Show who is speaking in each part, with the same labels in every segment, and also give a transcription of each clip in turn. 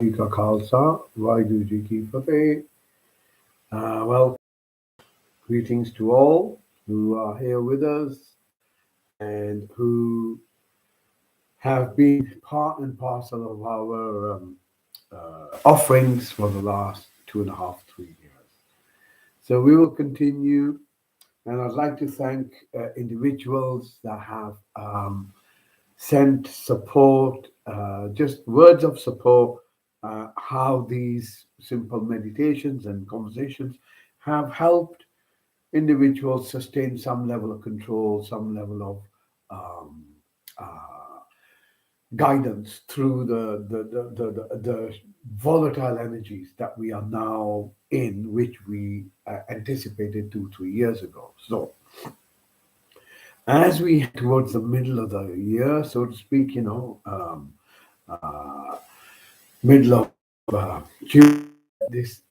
Speaker 1: जी का खालसा वाहिगुरु जी की fateh. Well, greetings to all who are here with us and who have been part and parcel of our offerings for the last 2.5, 3 years. So we will continue, and I'd like to thank individuals that have sent support, just words of support, how these simple meditations and conversations have helped individuals sustain some level of control, some level of um, uh, guidance through the volatile energies that we are now in, which we anticipated 2, 3 years ago. So as we head towards the middle of the year, so to speak, uh, middle of June, this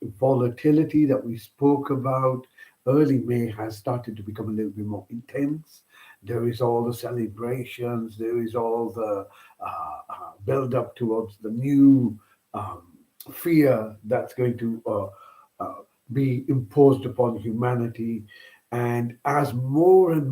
Speaker 1: volatility that we spoke about early May has started to become a little bit more intense. There is all the celebrations, there is all the build up towards the new um, fear that's going to be imposed upon humanity. And um, as more and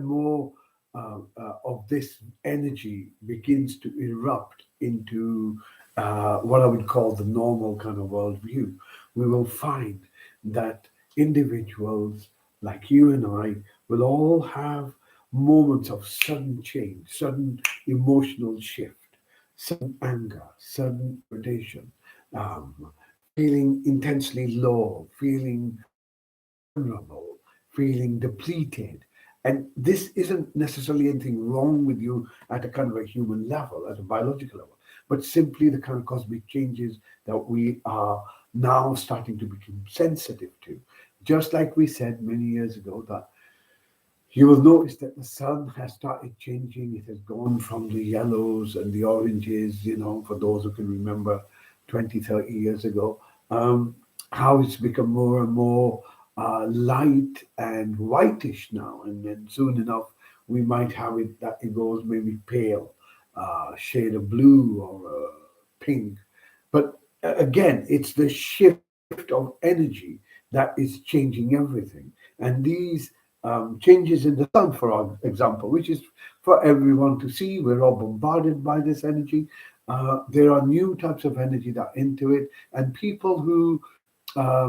Speaker 1: more of this energy begins to erupt into what I would call the normal kind of worldview, we will find that individuals like you and I will all have moments of sudden change, sudden emotional shift, sudden anger, sudden irritation, feeling intensely low, feeling vulnerable, feeling depleted. And this isn't necessarily anything wrong with you at a kind of a human level, at a biological level, but simply the kind of cosmic changes that we are now starting to become sensitive to. Just like we said many years ago, that you will notice that the sun has started changing. It has gone from the yellows and the oranges, for those who can remember 20, 30 years ago, how it's become more and more light and whitish now. And then soon enough, we might have it that it goes maybe pale, shade of blue or pink. But again, it's the shift of energy that is changing everything. And these changes in the sun, for example, which is for everyone to see. We're all bombarded by this energy. There are new types of energy that are into it, and people who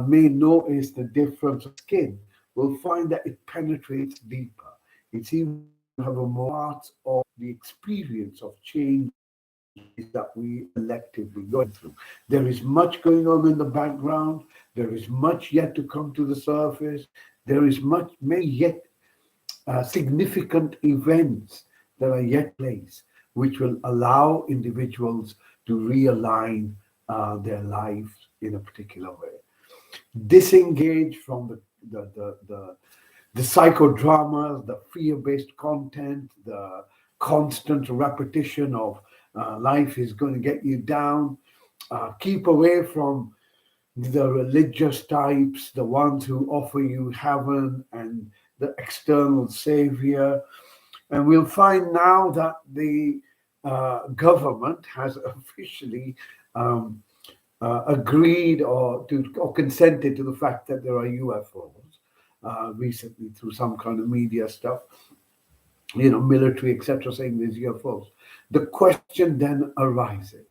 Speaker 1: may notice the difference of skin will find that it penetrates deeper. It seems to have a more part of the experience of change that we are collectively going through. There is much going on in the background. There is much yet to come to the surface. There is many yet significant events that are yet place, which will allow individuals to realign their lives in a particular way, disengage from the psychodrama, the fear-based content, the constant repetition of life is going to get you down. Keep away from the religious types, the ones who offer you heaven and the external savior. And we'll find now that the government has officially um, agreed or consented to the fact that there are UFOs recently through some kind of media stuff, military, etc., saying there's UFOs. The question then arises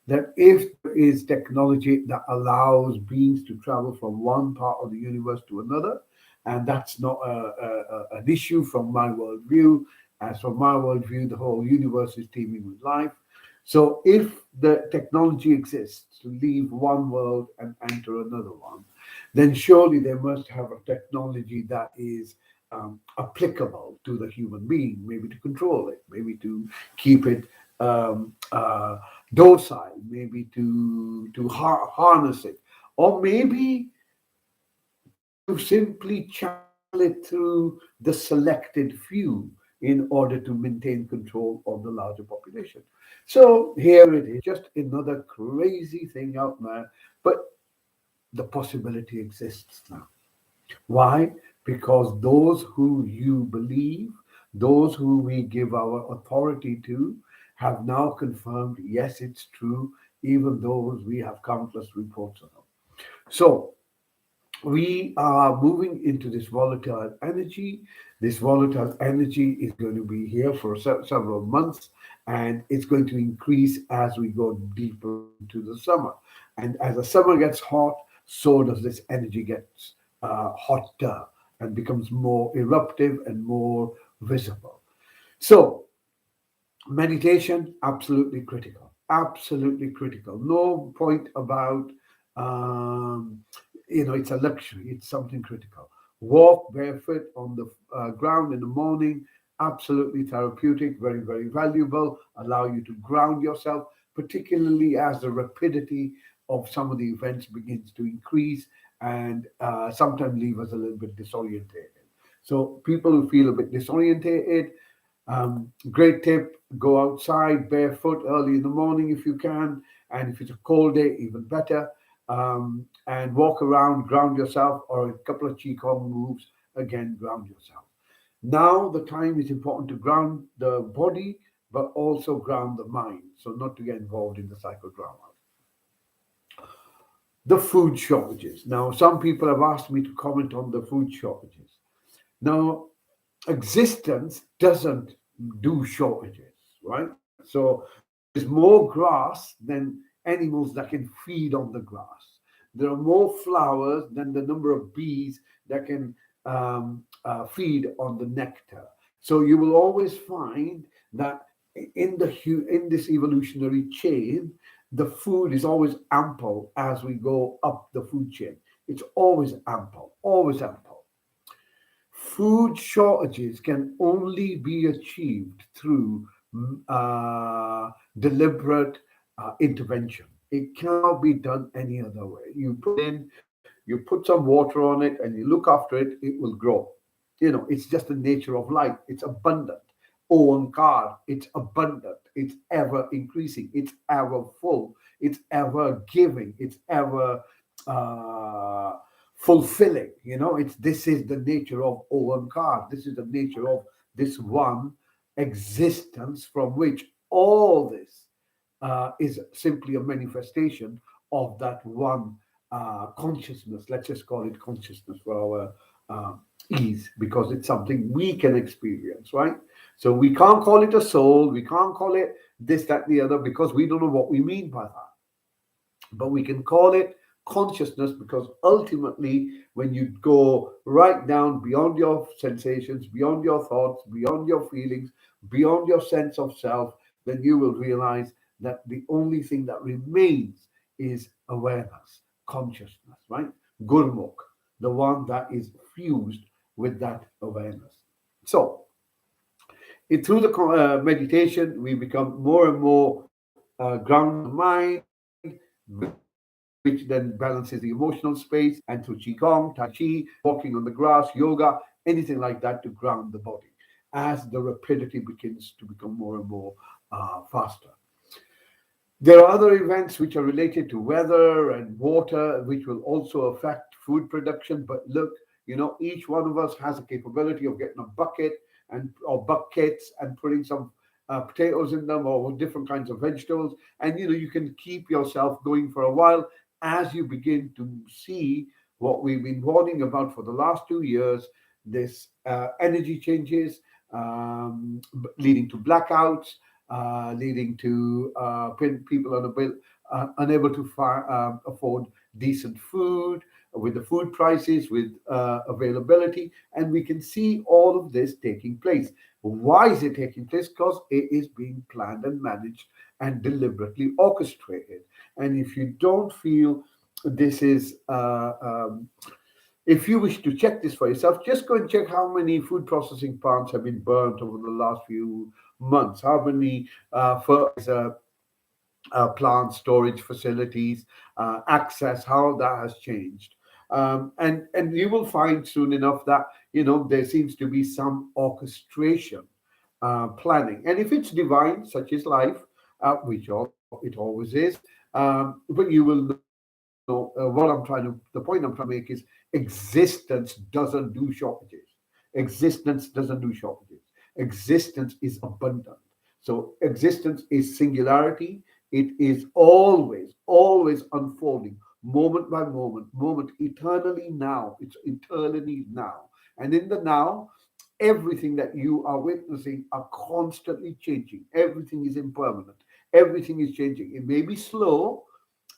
Speaker 1: that if there is technology that allows beings to travel from one part of the universe to another, and that's not an issue from my worldview. As from my worldview, the whole universe is teeming with life. So if the technology exists to leave one world and enter another one, then surely they must have a technology that is applicable to the human being, maybe to control it, maybe to keep it um, uh, docile, maybe to harness it, or maybe to simply channel it through the selected few in order to maintain control of the larger population. So here it is, just another crazy thing out there, but the possibility exists now. Why? Because those who you believe, Those who we give our authority to have now confirmed, yes, it's true, even those we have countless reports of them. So we are moving into this volatile energy. This volatile energy is going to be here for several months, and it's going to increase as we go deeper into the summer. And as the summer gets hot, so does this energy gets hotter and becomes more eruptive and more visible. So meditation, absolutely critical. Absolutely critical. No point about, um, it's a luxury. It's something critical. Walk barefoot on the ground in the morning, absolutely therapeutic, very, very valuable. Allow you to ground yourself, particularly as the rapidity of some of the events begins to increase and sometimes leave us a little bit disorientated. So people who feel a bit disorientated, great tip, go outside barefoot early in the morning if you can. And if it's a cold day, even better. And walk around, ground yourself, or a couple of Qigong moves, again, ground yourself. Now, the time is important to ground the body, but also ground the mind. So, not to get involved in the psychodrama. The food shortages. Now, some people have asked me to comment on the food shortages. Now, existence doesn't do shortages, right? So there is more grass than animals that can feed on the grass. There are more flowers than the number of bees that can feed on the nectar. So you will always find that in this evolutionary chain, the food is always ample as we go up the food chain. It's always ample, always ample. Food shortages can only be achieved through deliberate intervention. It cannot be done any other way. You put some water on it, and you look after it, it will grow. It's just the nature of life. It's abundant. Onkar, it's abundant. It's ever increasing. It's ever full. It's ever giving. It's ever uh, fulfilling. It's this is the nature of Onkar. This is the nature of this one existence from which all this is simply a manifestation of that one consciousness. Let's just call it consciousness for our ease, because it's something we can experience, right? So we can't call it a soul, we can't call it this, that, the other, because we don't know what we mean by that. But we can call it consciousness, because ultimately, when you go right down beyond your sensations, beyond your thoughts, beyond your feelings, beyond your sense of self, then you will realize that the only thing that remains is awareness, consciousness, right? Gurmukh, the one that is fused with that awareness. So, through the meditation, we become more and more grounded in the mind, which then balances the emotional space, and through Qigong, Tai Chi, walking on the grass, yoga, anything like that to ground the body as the rapidity begins to become more and more faster. There are other events which are related to weather and water, which will also affect food production. But look, each one of us has a capability of getting a bucket and or buckets and putting some potatoes in them or different kinds of vegetables, and you can keep yourself going for a while as you begin to see what we've been warning about for the last 2 years. This energy changes, leading to blackouts, leading to people unable to afford decent food, with the food prices, with availability. And we can see all of this taking place. Why is it taking place? Because it is being planned and managed and deliberately orchestrated. And if you don't feel this is if you wish to check this for yourself, just go and check how many food processing plants have been burnt over the last few months, how many fertilizer plant storage facilities, access, how that has changed. And you will find soon enough that there seems to be some orchestration, planning. And if it's divine, such is life, which it always is, but you will know the point I'm trying to make is existence doesn't do shortages. Existence doesn't do shortages. Existence is abundant. So existence is singularity. It is always, always unfolding, moment by moment, moment, eternally now. It's eternally now. And in the now, everything that you are witnessing are constantly changing. Everything is impermanent. Everything is changing. It may be slow,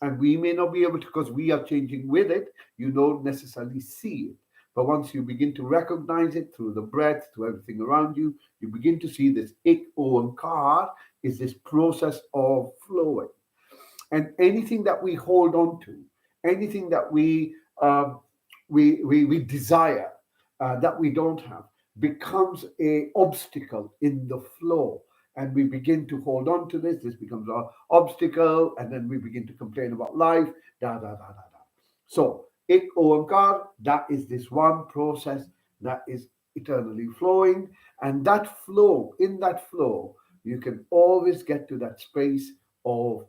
Speaker 1: and we may not be able to, because we are changing with it. You don't necessarily see it. But once you begin to recognize it through the breath, through everything around you, you begin to see this ik, o, and kar is this process of flowing. And anything that we hold on to, anything that we desire that we don't have, becomes a obstacle in the flow. And we begin to hold on to this. This becomes our obstacle, and then we begin to complain about life. Da da da da da. So ik oankar, that is this one process that is eternally flowing, and that flow, in that flow, you can always get to that space of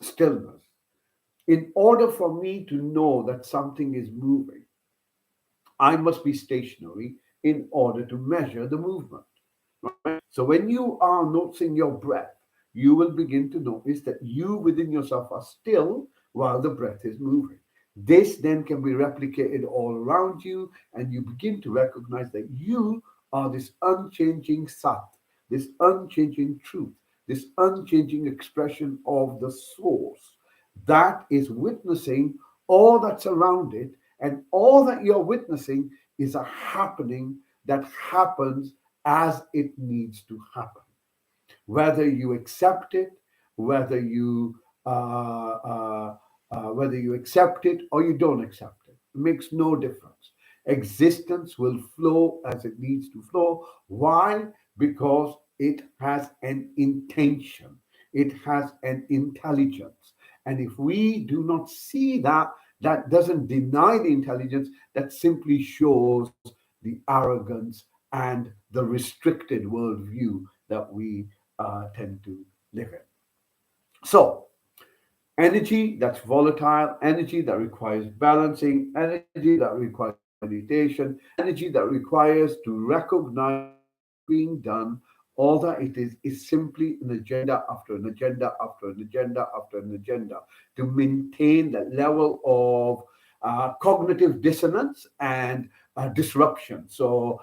Speaker 1: stillness. In order for me to know that something is moving, I must be stationary in order to measure the movement. Right? So when you are noticing your breath, you will begin to notice that you within yourself are still while the breath is moving. This then can be replicated all around you, and you begin to recognize that you are this unchanging Sat, this unchanging truth, this unchanging expression of the source that is witnessing all that's around it, and all that you're witnessing is a happening that happens as it needs to happen. Whether you accept it, whether you whether you accept it or you don't accept it, it makes no difference. Existence will flow as it needs to flow. Why? Because it has an intention. It has an intelligence. And if we do not see that, that doesn't deny the intelligence, that simply shows the arrogance and the restricted worldview that we tend to live in. So, energy that's volatile, energy that requires balancing, energy that requires meditation, energy that requires to recognize what's being done. All that it is simply an agenda after an agenda after an agenda after an agenda to maintain that level of cognitive dissonance and disruption. So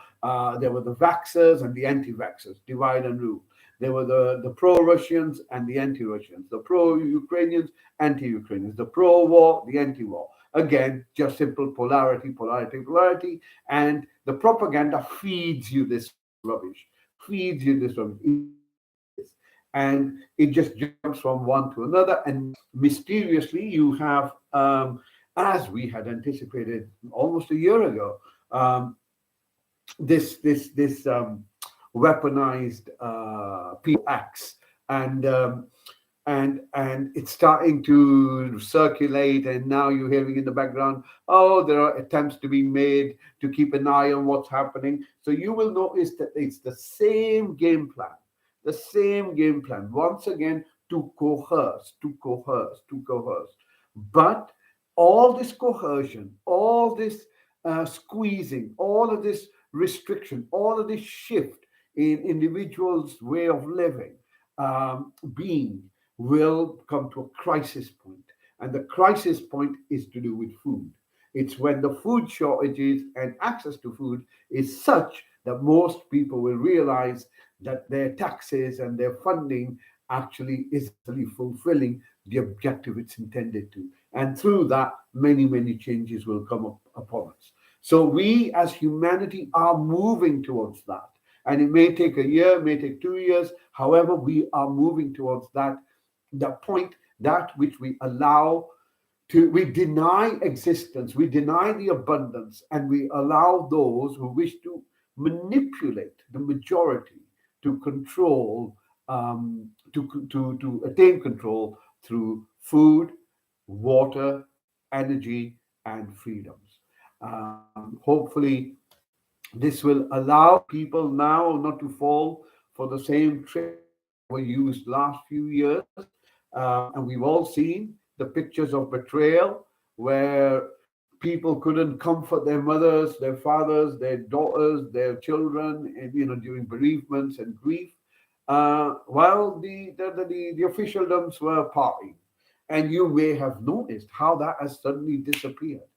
Speaker 1: there were the vaxxers and the anti-vaxxers, divide and rule. There were the pro-Russians and the anti-Russians, the pro-Ukrainians, anti-Ukrainians, the pro-war, the anti-war. Again, just simple polarity, polarity, polarity. And the propaganda feeds you this rubbish, feeds you this rubbish. And it just jumps from one to another. And mysteriously, you have, as we had anticipated almost a year ago, this weaponized PX, and and it's starting to circulate, and now you're hearing in the background, oh, there are attempts to be made to keep an eye on what's happening. So you will notice that it's the same game plan, the same game plan, once again, to coerce, to coerce, to coerce. But all this coercion, all this squeezing, all of this restriction, all of this shift in individuals' way of living, being, will come to a crisis point. And the crisis point is to do with food. It's when the food shortages and access to food is such that most people will realize that their taxes and their funding actually isn't fulfilling the objective it's intended to. And through that, many, many changes will come up upon us. So we as humanity are moving towards that. And it may take a year, may take 2 years. However, we are moving towards that point, that which we allow to, we deny existence, we deny the abundance, and we allow those who wish to manipulate the majority to control, to attain control through food, water, energy, and freedoms. Hopefully, this will allow people now not to fall for the same tricks that were used last few years. And we've all seen the pictures of betrayal where people couldn't comfort their mothers, their fathers, their daughters, their children, and, during bereavements and grief, while the officialdoms were partying. And you may have noticed how that has suddenly disappeared.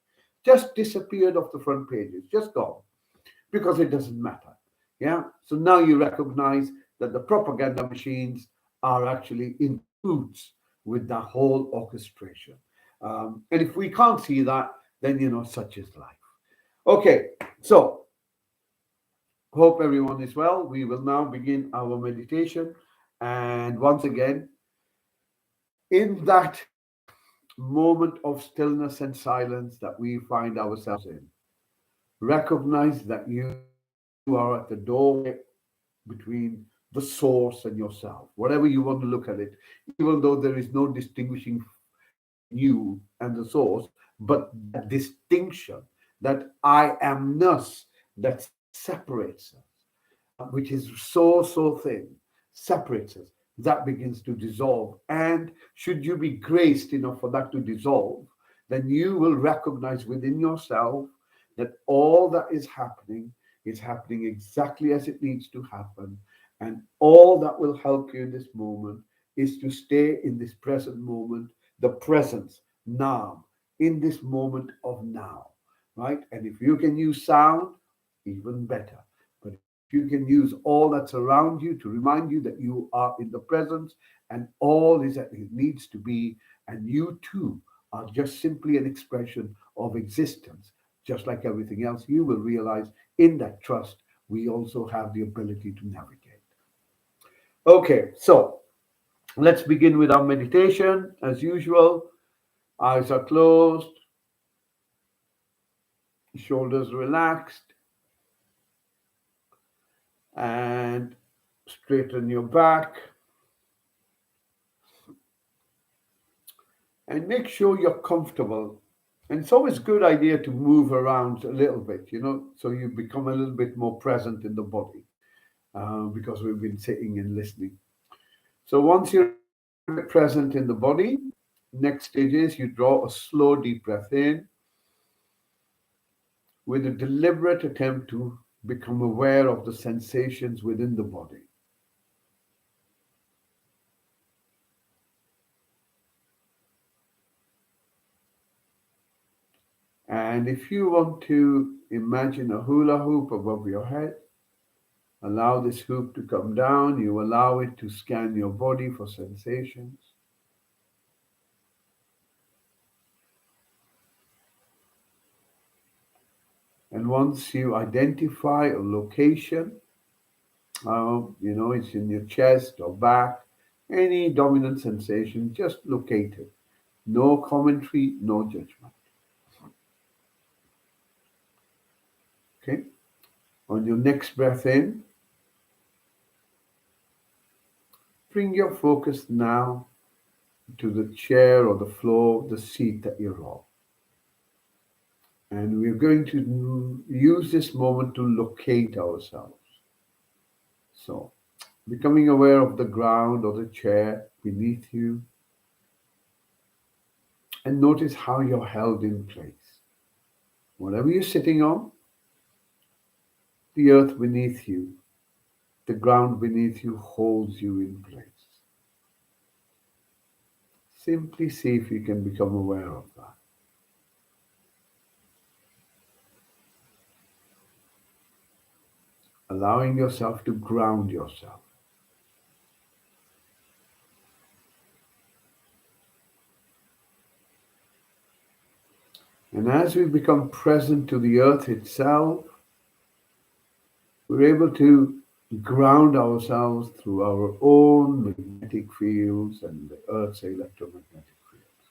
Speaker 1: Just disappeared off the front pages, just gone, because it doesn't matter. Yeah. So now you recognize that the propaganda machines are actually in cahoots with the whole orchestration. And if we can't see that, then such is life. Okay, so hope everyone is well. We will now begin our meditation. And once again, in that moment of stillness and silence that we find ourselves in, recognize that you are at the doorway between the source and yourself, whatever you want to look at it, even though there is no distinguishing between you and the source, but that distinction, that I amness that separates us, which is so thin, separates us, that begins to dissolve. And should you be graced enough for that to dissolve, then you will recognize within yourself that all that is happening exactly as it needs to happen. And all that will help you in this moment is to stay in this present moment, the presence, now, in this moment of now, right? And if you can use sound, even better. But if you can use all that's around you to remind you that you are in the presence and all is that it needs to be, and you too are just simply an expression of existence, just like everything else, you will realize in that trust, we also have the ability to navigate. Okay, so let's begin with our meditation. As usual, eyes are closed, shoulders relaxed, and straighten your back. And make sure you're comfortable. And it's always a good idea to move around a little bit, so you become a little bit more present in the body, because we've been sitting and listening. So once you're present in the body, next stage is you draw a slow, deep breath in with a deliberate attempt to become aware of the sensations within the body. And if you want to imagine a hula hoop above your head, allow this hoop to come down. You allow it to scan your body for sensations. And once you identify a location, it's in your chest or back, any dominant sensation, just locate it. No commentary, no judgment. Okay? On your next breath in, bring your focus now to the chair or the floor, the seat that you're on. And we're going to use this moment to locate ourselves. So, becoming aware of the ground or the chair beneath you, and notice how you're held in place. Whatever you're sitting on, the earth beneath you, the ground beneath you holds you in place. Simply see if you can become aware of that. Allowing yourself to ground yourself. And as we become present to the earth itself, we're able to ground ourselves through our own magnetic fields and the earth's electromagnetic fields.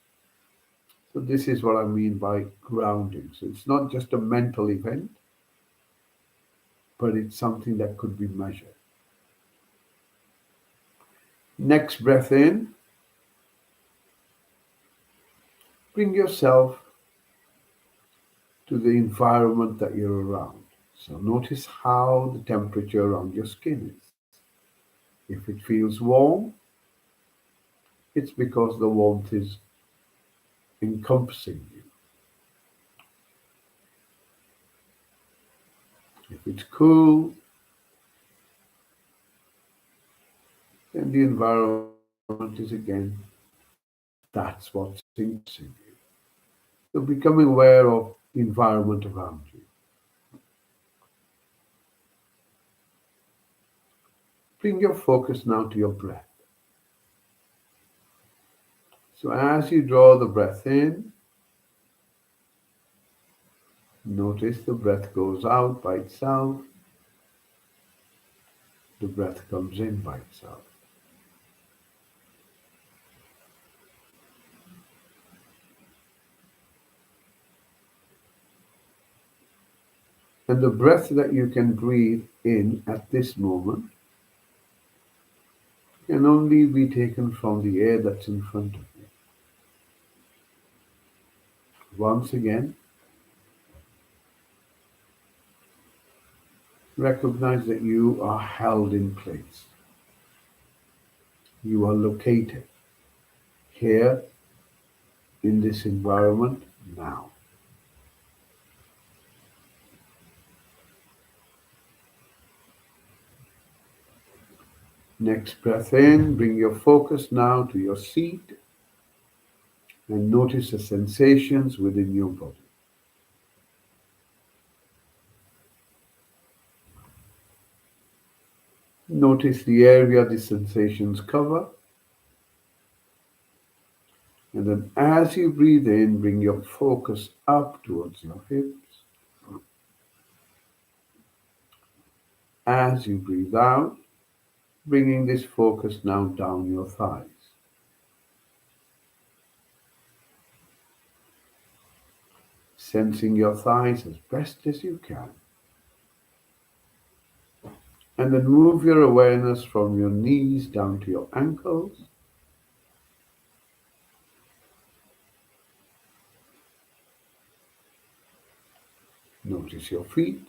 Speaker 1: So this is what I mean by grounding. So it's not just a mental event, but it's something that could be measured. Next breath in, bring yourself to the environment that you're around. So notice how the temperature around your skin is. If it feels warm, it's because the warmth is encompassing you. It's cool, and the environment is again, that's what's interesting you. So becoming aware of the environment around you. Bring your focus now to your breath. So as you draw the breath in, notice the breath goes out by itself, the breath comes in by itself. And the breath that you can breathe in at this moment can only be taken from the air that's in front of you. Once again, recognize that you are held in place. You are located here in this environment now. Next breath in, bring your focus now to your seat and notice the sensations within your body. Notice the area the sensations cover. And then as you breathe in, bring your focus up towards your hips. As you breathe out, bringing this focus now down your thighs. Sensing your thighs as best as you can. And then move your awareness from your knees down to your ankles. Notice your feet.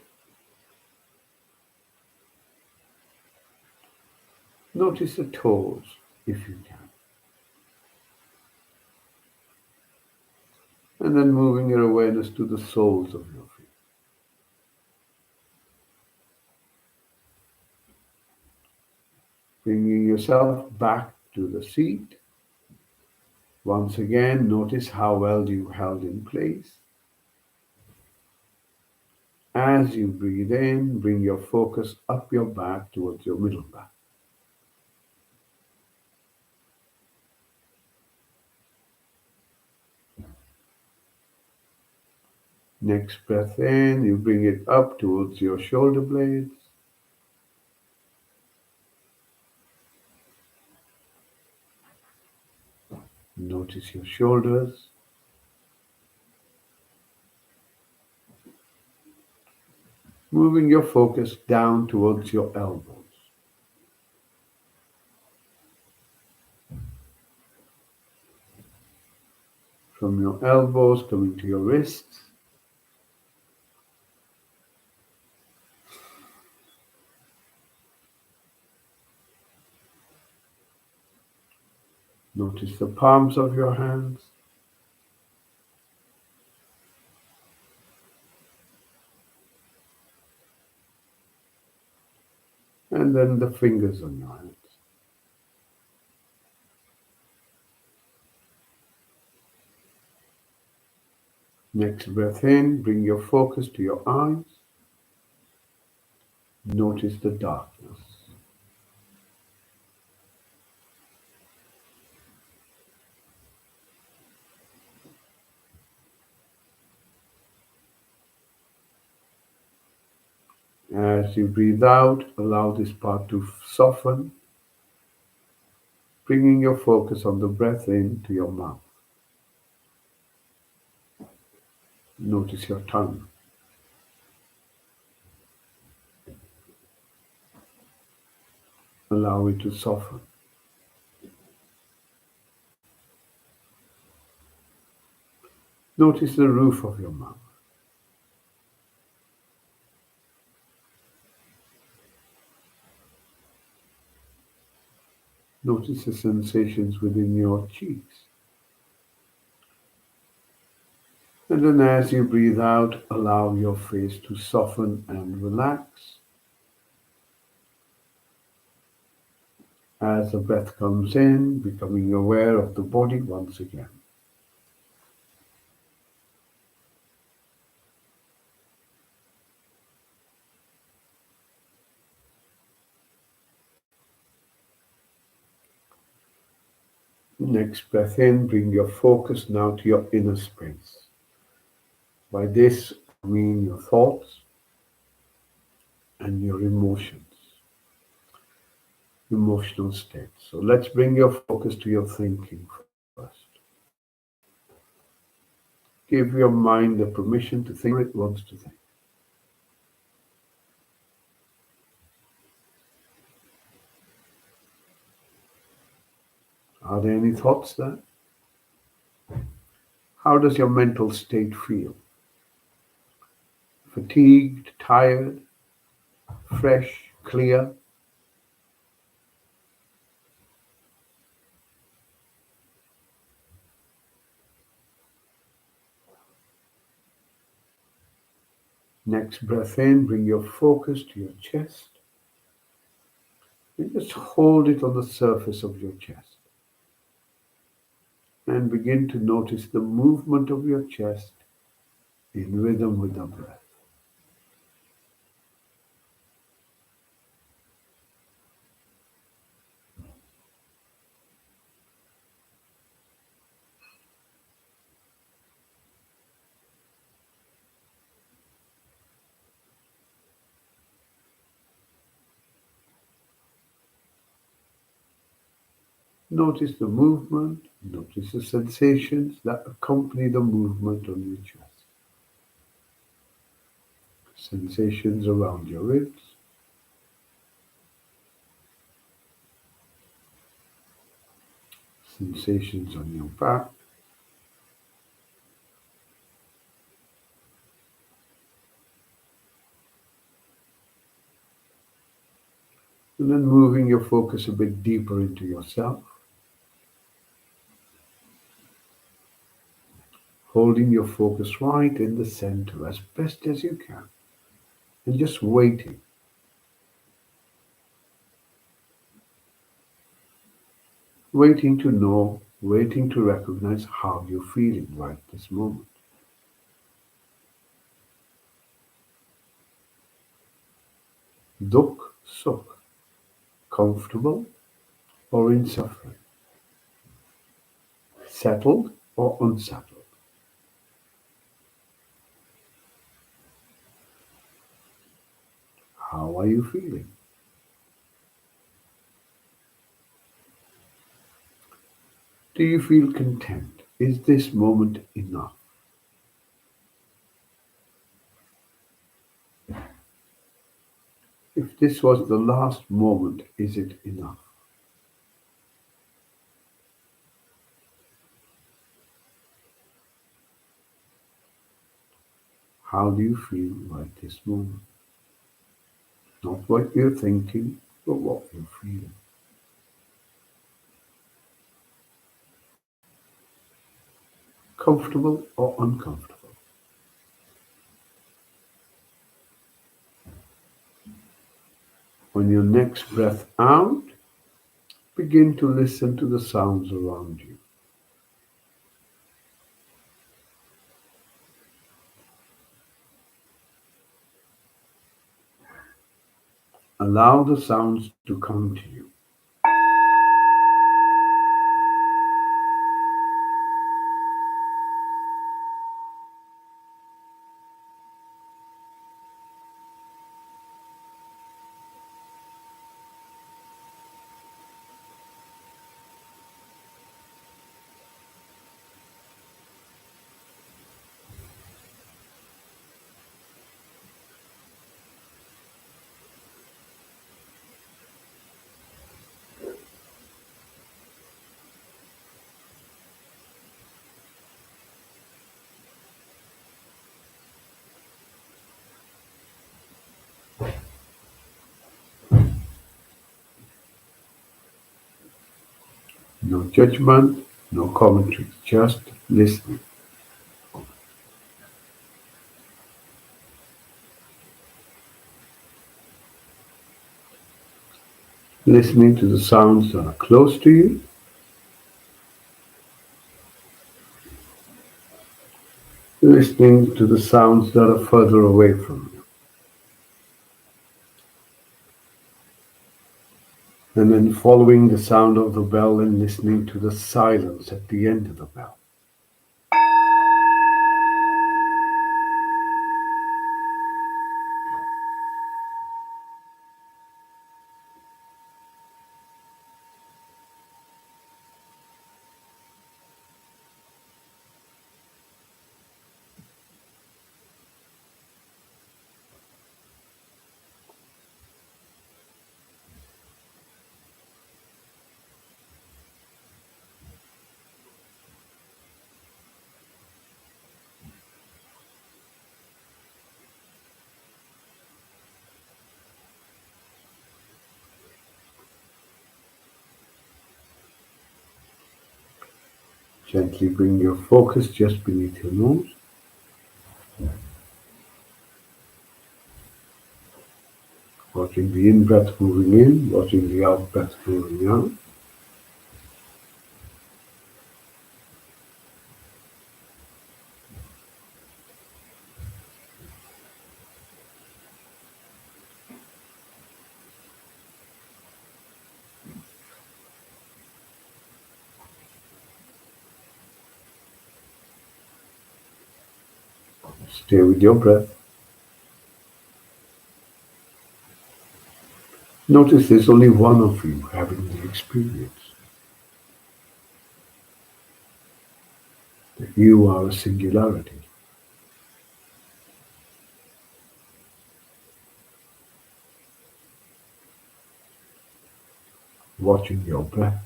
Speaker 1: Notice the toes, if you can. And then moving your awareness to the soles of your feet. Bringing yourself back to the seat. Once again, notice how well you held in place. As you breathe in, bring your focus up your back towards your middle back. Next breath in, you bring it up towards your shoulder blades. Notice your shoulders. Moving your focus down towards your elbows. From your elbows coming to your wrists. Notice the palms of your hands. And then the fingers on your hands. Next breath in, bring your focus to your eyes. Notice the darkness. As you breathe out, allow this part to soften, bringing your focus on the breath in to your mouth. Notice your tongue. Allow it to soften. Notice the roof of your mouth. Notice the sensations within your cheeks. And then as you breathe out, allow your face to soften and relax. As the breath comes in, becoming aware of the body once again. Next breath in, bring your focus now to your inner space. By this, I mean your thoughts and your emotional states. So let's bring your focus to your thinking first. Give your mind the permission to think it wants to think. Are there any thoughts there? How does your mental state feel? Fatigued, tired, fresh, clear? Next breath in, bring your focus to your chest. And just hold it on the surface of your chest. And begin to notice the movement of your chest in rhythm with the breath. Notice the movement, notice the sensations that accompany the movement on your chest. Sensations around your ribs, sensations on your back, and then moving your focus a bit deeper into yourself, holding your focus right in the center as best as you can, and just waiting to know, waiting to recognize how you're feeling right this moment. Dukh, sukh, comfortable or in suffering, settled or unsettled. How are you feeling? Do you feel content? Is this moment enough? If this was the last moment, is it enough? How do you feel right this moment? Not what you're thinking, but what you're feeling. Comfortable or uncomfortable? On your next breath out, begin to listen to the sounds around you. Allow the sounds to come to you. No judgment, no commentary, just listening. listening to the sounds that are close to you, listening to the sounds that are further away from you, and then following the sound of the bell and listening to the silence at the end of the bell. Gently bring your focus just beneath your nose, watching the in-breath moving in, watching the out-breath moving out. Stay with your breath. Notice there's only one of you having the experience, that you are a singularity. Watching your breath.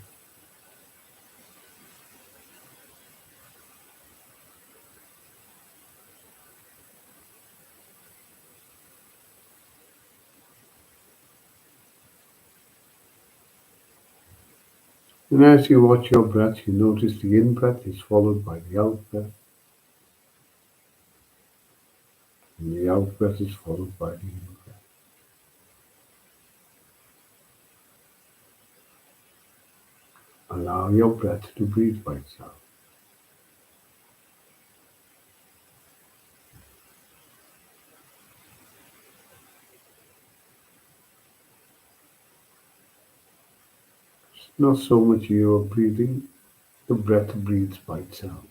Speaker 1: And as you watch your breath, you notice the in-breath is followed by the out-breath, and the out-breath is followed by the in-breath. Allow your breath to breathe by itself. It's not so much you are breathing, the breath breathes by itself.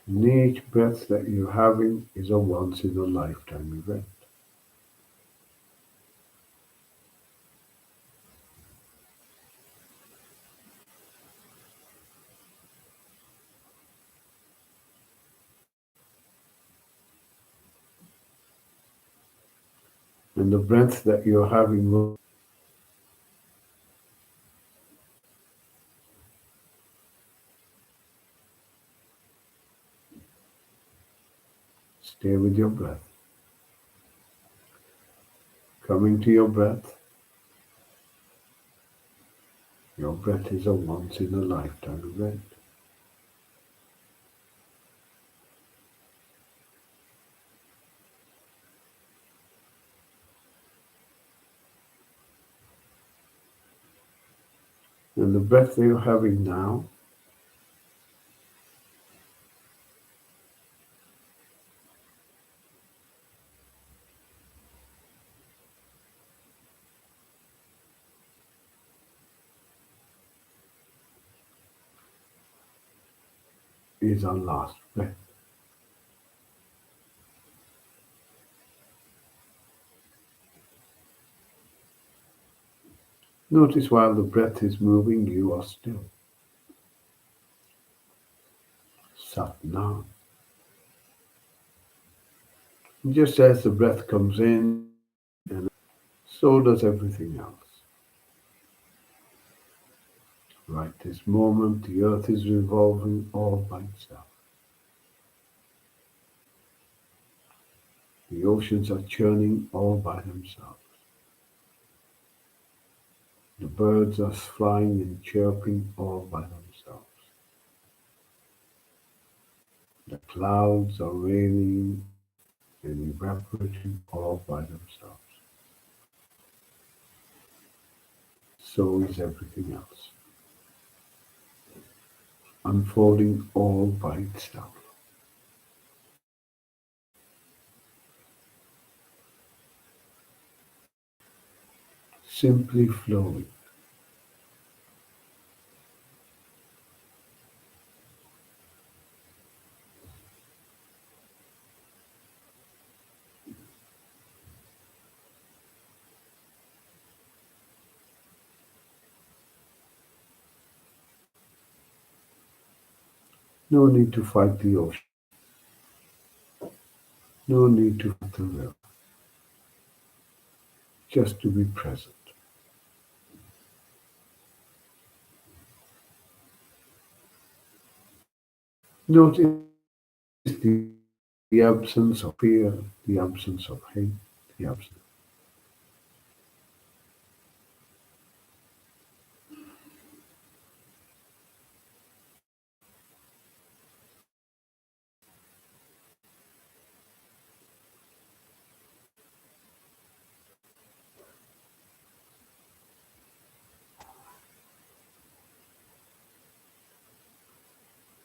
Speaker 1: And each breath that you're having is a once-in-a-lifetime event. And the breath that you're having will stay with your breath. Coming to your breath is a once-in-a-lifetime event. And the breath that you're having now is our last breath. Notice while the breath is moving, you are still. Sat now. Just as the breath comes in, and so does everything else. Right this moment, the earth is revolving all by itself. The oceans are churning all by themselves. The birds are flying and chirping all by themselves. The clouds are raining and evaporating all by themselves. So is everything else, unfolding all by itself. Simply flowing. No need to fight the ocean. No need to fight the river. Just to be present. Notice the absence of fear, the absence of hate, the absence.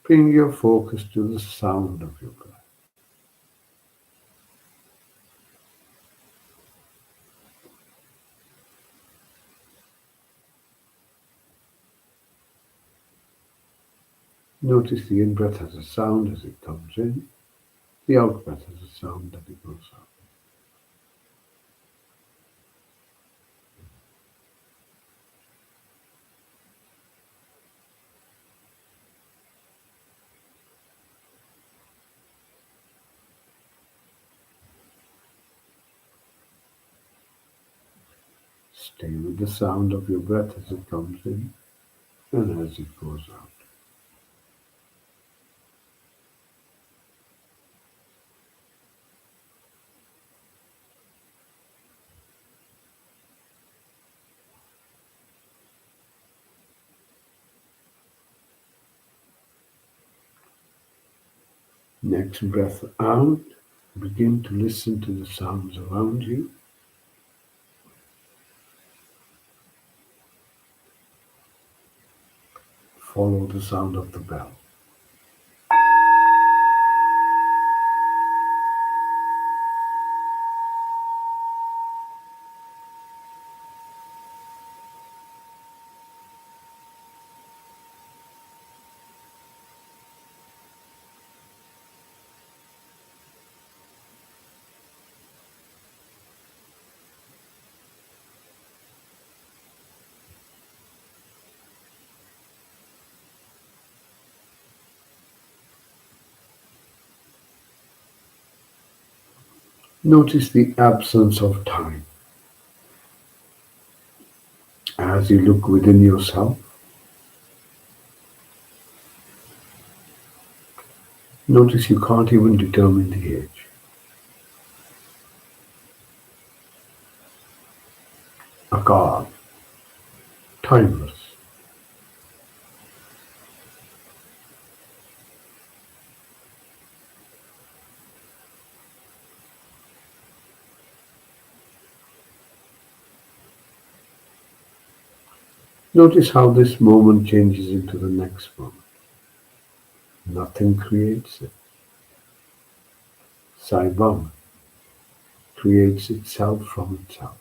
Speaker 1: Bring your focus to the sound of your breath. Notice the in-breath has a sound as it comes in. The out-breath has a sound as it goes out. Stay with the sound of your breath as it comes in and as it goes out. Next breath out, begin to listen to the sounds around you. Follow the sound of the bell. Notice the absence of time as you look within yourself. Notice you can't even determine the age. A god, timeless. Notice how this moment changes into the next moment. Nothing creates it. Saibam creates itself from itself.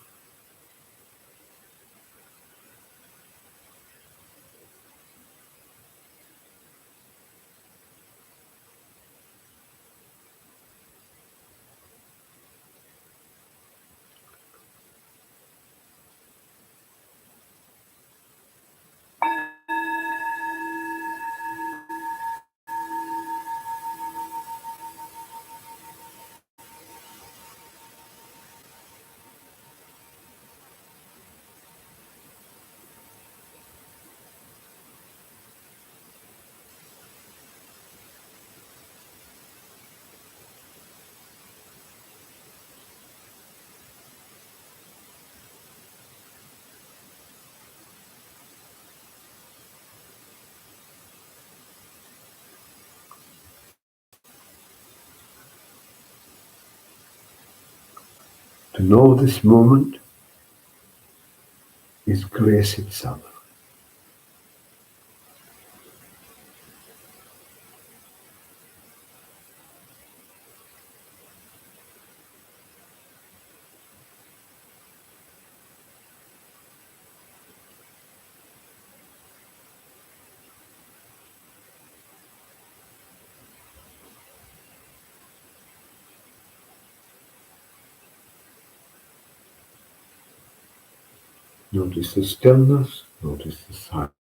Speaker 1: To know this moment is grace itself. Notice the stillness, notice the silence.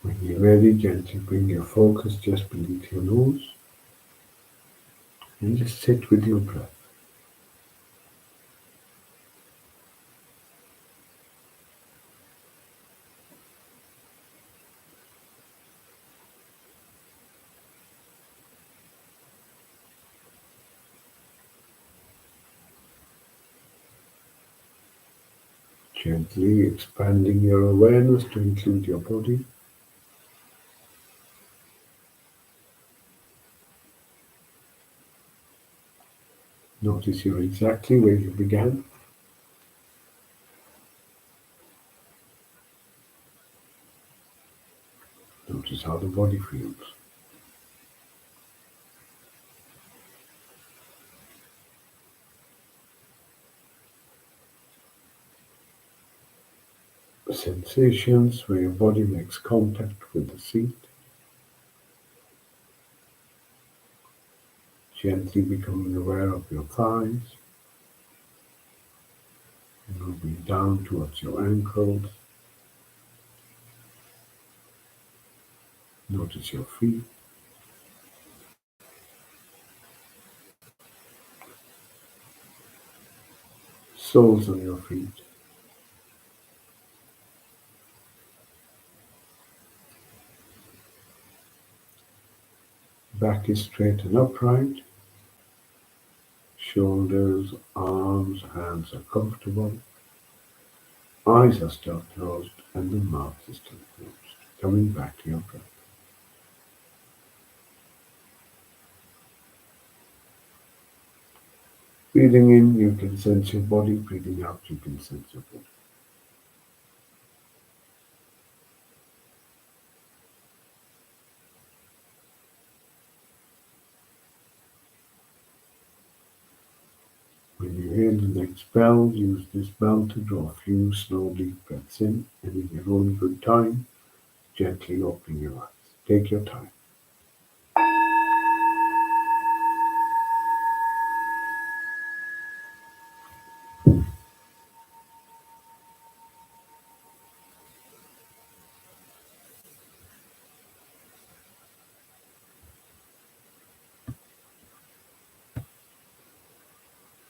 Speaker 1: When you're ready, gently bring your focus just beneath your nose and just sit with your breath. Gently expanding your awareness to include your body. Notice you're exactly where you began. Notice how the body feels. Sensations where your body makes contact with the seat. Gently becoming aware of your thighs. Moving down towards your ankles. Notice your feet. Soles on your feet. Back is straight and upright. Shoulders, arms, hands are comfortable. Eyes are still closed and the mouth is still closed. Coming back to your breath. Breathing in, you can sense your body. Breathing out, you can sense your body. When you hear the next bell, use this bell to draw a few slow, deep breaths in, and in your own good time, gently open your eyes. Take your time.